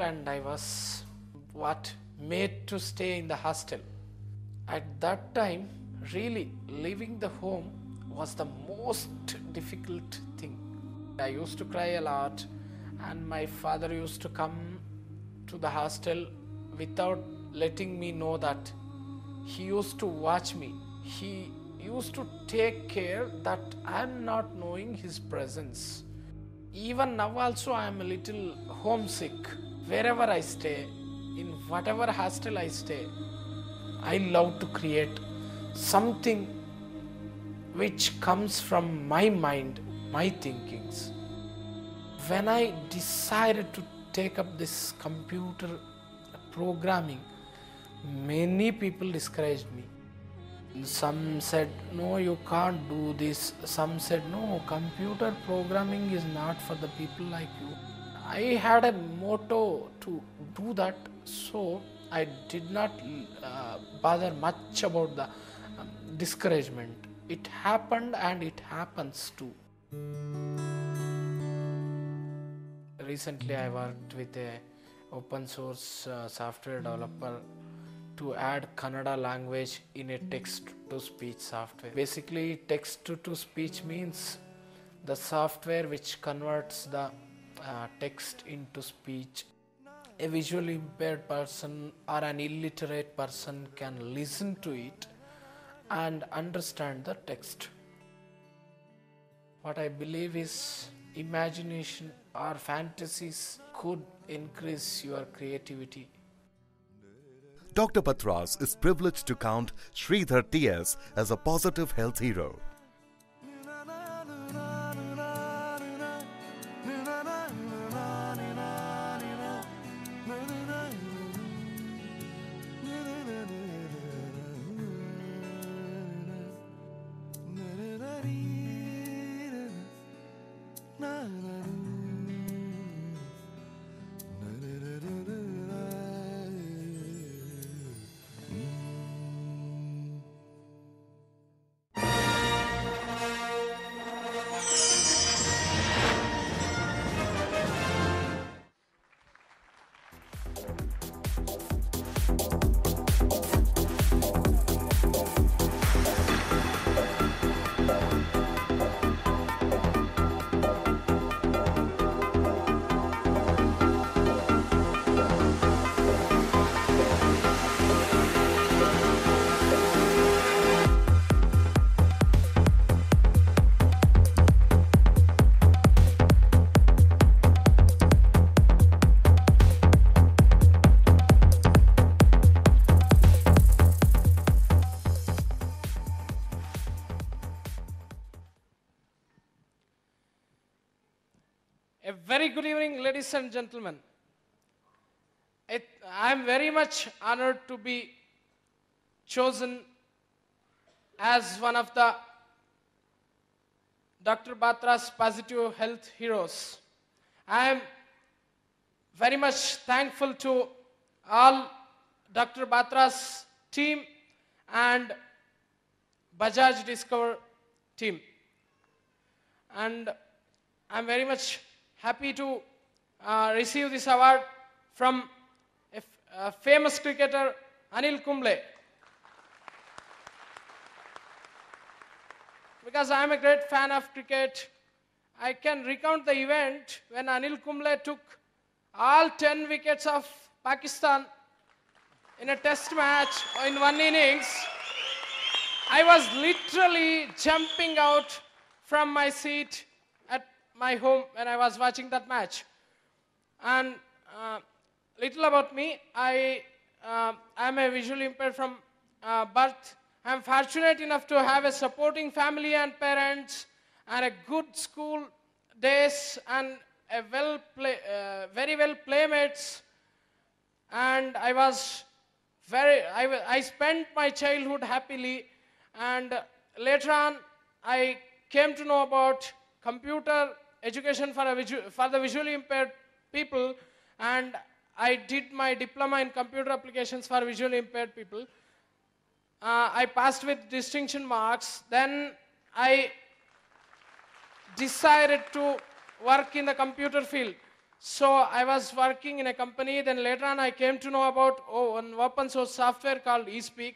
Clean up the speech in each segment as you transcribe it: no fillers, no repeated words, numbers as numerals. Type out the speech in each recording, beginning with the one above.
and I was made to stay in the hostel. At that time, really leaving the home was the most difficult thing. I used to cry a lot, and my father used to come to the hostel without letting me know that. He used to watch me. He used to take care that I am not knowing his presence. Even now also I am a little homesick. Wherever I stay, in whatever hostel I stay, I love to create something which comes from my mind, my thinkings. When I decided to take up this computer programming, many people discouraged me. Some said, no, you can't do this. Some said, no, computer programming is not for the people like you. I had a motto to do that, so I did not bother much about the discouragement. It happened and it happens too. Recently I worked with a open source software developer to add Kannada language in a text-to-speech software. Basically, text-to-speech means the software which converts the text into speech. A visually impaired person or an illiterate person can listen to it and understand the text. What I believe is imagination or fantasies could increase your creativity. Dr. Patras is privileged to count Sridhar TS as a positive health hero. A very good evening, ladies and gentlemen. I am very much honored to be chosen as one of the Dr. Batra's positive health heroes. I am very much thankful to all Dr. Batra's team and Bajaj Discover team. And I am very much happy to receive this award from a famous cricketer, Anil Kumble. Because I am a great fan of cricket, I can recount the event when Anil Kumble took all 10 wickets of Pakistan in a test match in one innings. I was literally jumping out from my seat at my home when I was watching that match. And little about me, I am a visually impaired from birth. I am fortunate enough to have a supporting family and parents and a good school days and a very well playmates. And I spent my childhood happily, and later on I came to know about computer education for the visually impaired people, and I did my diploma in computer applications for visually impaired people. I passed with distinction marks. Then I decided to work in the computer field. So I was working in a company, then later on I came to know about an open source software called eSpeak.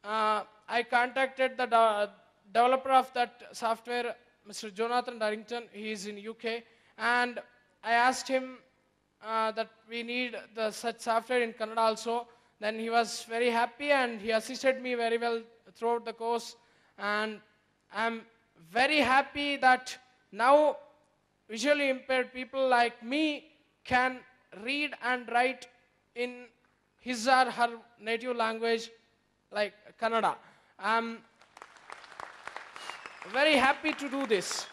I contacted the developer of that software, Mr. Jonathan Darrington. He is in UK, and I asked him that we need such software in Kannada also. Then he was very happy, and he assisted me very well throughout the course. And I'm very happy that now visually impaired people like me can read and write in his or her native language like Kannada. I'm very happy to do this.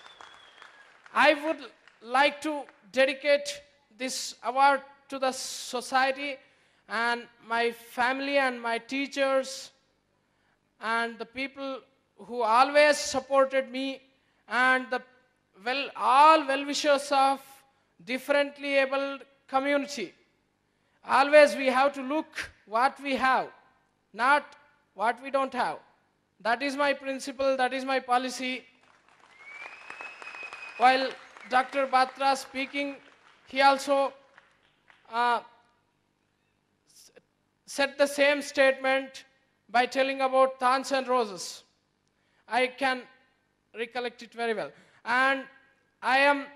I would like to dedicate this award to the society and my family and my teachers and the people who always supported me and all well-wishers of differently abled community. Always we have to look what we have, not what we don't have. That is my principle, that is my policy. While Dr. Batra speaking, he also said the same statement by telling about thorns and roses. I can recollect it very well. And I am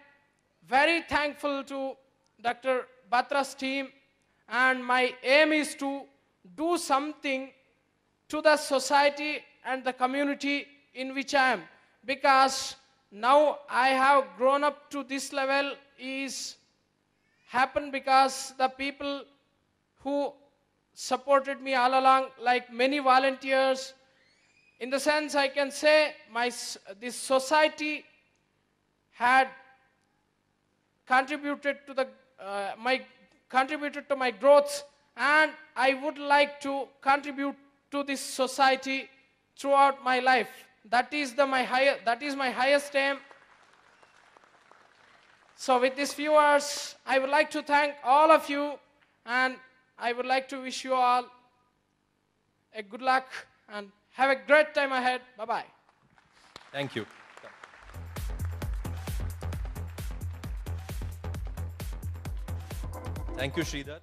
very thankful to Dr. Batra's team, and my aim is to do something to the society and the community in which I am, because now I have grown up to this level is happened because the people who supported me all along, like many volunteers. In the sense I can say this society had contributed to my growth, and I would like to contribute to this society throughout my life. That is my highest aim. So with these few words, I would like to thank all of you, and I would like to wish you all a good luck and have a great time ahead. Bye-bye. Thank you. Thank you, Sridhar.